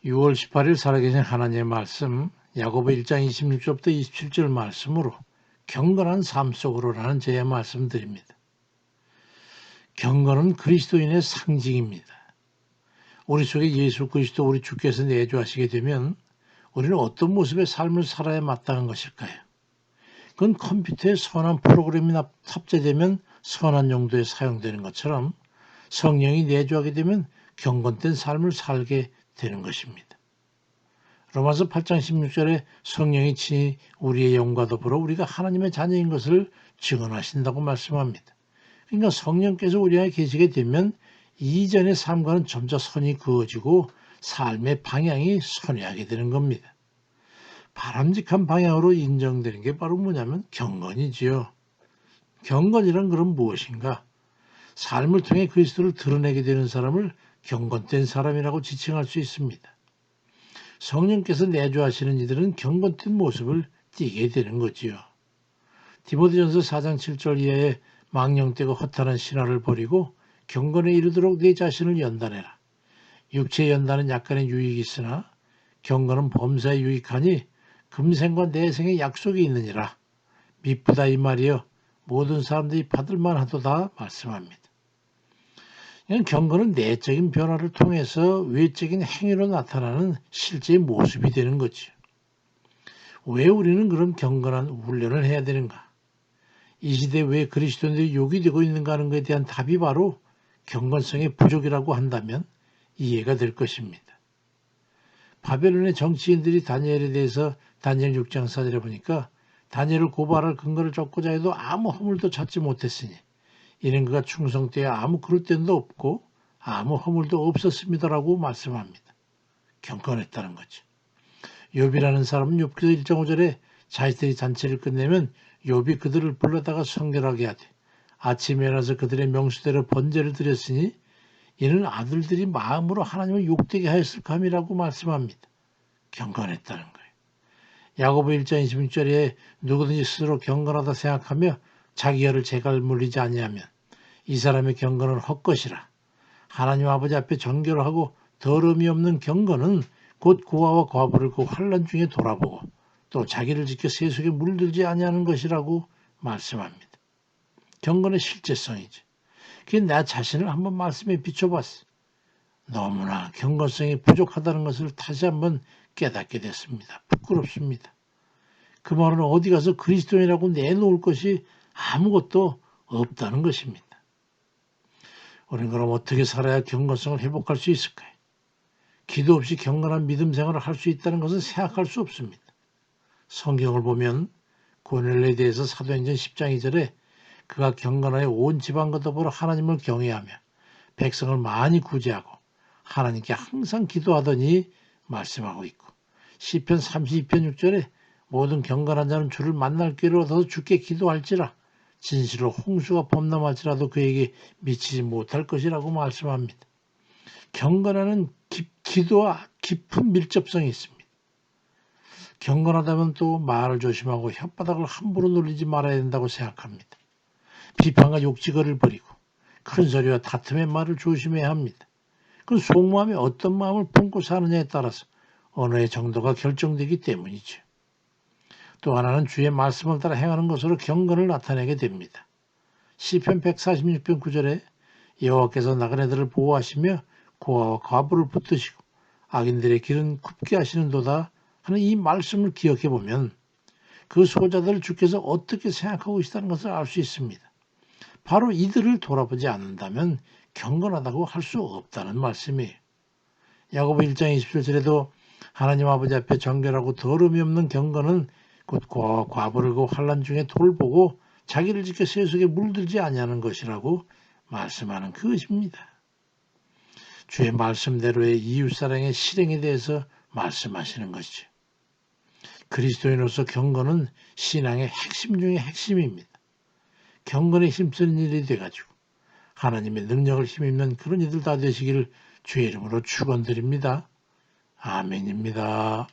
6월 18일 살아계신 하나님의 말씀 야고보 1장 26절부터 27절 말씀으로 경건한 삶 속으로라는 제의 말씀드립니다. 경건은 그리스도인의 상징입니다. 우리 속에 예수 그리스도 우리 주께서 내주하시게 되면 우리는 어떤 모습의 삶을 살아야 마땅한 것일까요? 그건 컴퓨터에 선한 프로그램이 탑재되면 선한 용도에 사용되는 것처럼 성령이 내주하게 되면 경건된 삶을 살게 되는 것입니다. 로마서 8장 16절에 성령이 친히 우리의 영과 더불어 우리가 하나님의 자녀인 것을 증언하신다고 말씀합니다. 그러니까 성령께서 우리 안에 계시게 되면 이전의 삶과는 점차 선이 그어지고 삶의 방향이 선회하게 되는 겁니다. 바람직한 방향으로 인정되는 게 바로 뭐냐면 경건이지요. 경건이란 그럼 무엇인가? 삶을 통해 그리스도를 드러내게 되는 사람을 경건된 사람이라고 지칭할 수 있습니다. 성령께서 내주하시는 이들은 경건된 모습을 띠게 되는 거지요. 디모데전서 4장 7절 이하에 망령되고 허탄한 신화를 버리고 경건에 이르도록 네 자신을 연단해라. 육체의 연단은 약간의 유익이 있으나 경건은 범사에 유익하니 금생과 내생의 약속이 있느니라. 미쁘다 이 말이여 모든 사람들이 받을만 하도다 말씀합니다. 경건은 내적인 변화를 통해서 외적인 행위로 나타나는 실제의 모습이 되는 거죠. 왜 우리는 그런 경건한 훈련을 해야 되는가? 이 시대에 왜 그리스도인들이 욕이 되고 있는가 하는 것에 대한 답이 바로 경건성의 부족이라고 한다면 이해가 될 것입니다. 바벨론의 정치인들이 다니엘에 대해서 다니엘 6장 4절에 보니까 다니엘을 고발할 근거를 쫓고자 해도 아무 허물도 찾지 못했으니 이는 그가 충성되어 아무 그릇됨도 없고 아무 허물도 없었습니다라고 말씀합니다. 경건했다는 거죠. 욥이라는 사람은 욥기서 1장 5절에 자식들이 잔치를 끝내면 욥이 그들을 불러다가 성결하게 하되 아침에 일어나서 그들의 명수대로 번제를 드렸으니 이는 아들들이 마음으로 하나님을 욕되게 하였을까 함이라고 말씀합니다. 경건했다는 거예요. 야고보 1장 26절에 누구든지 스스로 경건하다 생각하며 자기 혀를 재갈 물리지 아니하면 이 사람의 경건은 헛것이라. 하나님 아버지 앞에 정결을 하고 더러움이 없는 경건은 곧 고아와 과부를 그 환난 중에 돌아보고 또 자기를 지켜 세속에 물들지 아니하는 것이라고 말씀합니다. 경건의 실제성이지. 그게 나 자신을 한번 말씀에 비춰봤어. 너무나 경건성이 부족하다는 것을 다시 한번 깨닫게 됐습니다. 부끄럽습니다. 그 말은 어디 가서 그리스도인이라고 내놓을 것이 아무것도 없다는 것입니다. 우리는 그럼 어떻게 살아야 경건성을 회복할 수 있을까요? 기도 없이 경건한 믿음 생활을 할 수 있다는 것은 생각할 수 없습니다. 성경을 보면 고넬료에 대해서 사도행전 10장 2절에 그가 경건하여 온 지방과 더불어 하나님을 경외하며 백성을 많이 구제하고 하나님께 항상 기도하더니 말씀하고 있고 시편 32편 6절에 모든 경건한 자는 주를 만날 기회를 얻어서 주께 기도할지라 진실로 홍수가 범람할지라도 그에게 미치지 못할 것이라고 말씀합니다. 경건하는 기도와 깊은 밀접성이 있습니다. 경건하다면 또 말을 조심하고 혓바닥을 함부로 놀리지 말아야 된다고 생각합니다. 비판과 욕지거리를 버리고 큰 소리와 다툼의 말을 조심해야 합니다. 그 속마음에 어떤 마음을 품고 사느냐에 따라서 언어의 정도가 결정되기 때문이죠. 또 하나는 주의 말씀을 따라 행하는 것으로 경건을 나타내게 됩니다. 시편 146편 9절에 여호와께서 나그네들을 보호하시며 고아와 과부를 붙드시고 악인들의 길은 굽게 하시는도다 하는 이 말씀을 기억해 보면 그 소자들을 주께서 어떻게 생각하고 계시다는 것을 알 수 있습니다. 바로 이들을 돌아보지 않는다면 경건하다고 할 수 없다는 말씀이에요. 야고보 1장 27절에도 하나님 아버지 앞에 정결하고 더러움이 없는 경건은 곧 고아와 과부를 그 환난 중에 돌보고 자기를 지켜 세속에 물들지 아니하는 것이라고 말씀하는 그것입니다. 주의 말씀대로의 이웃사랑의 실행에 대해서 말씀하시는 것이죠. 그리스도인으로서 경건은 신앙의 핵심 중의 핵심입니다. 경건에 힘쓰는 일이 돼가지고 하나님의 능력을 힘입는 그런 이들 다 되시기를 주의 이름으로 축원드립니다. 아멘입니다.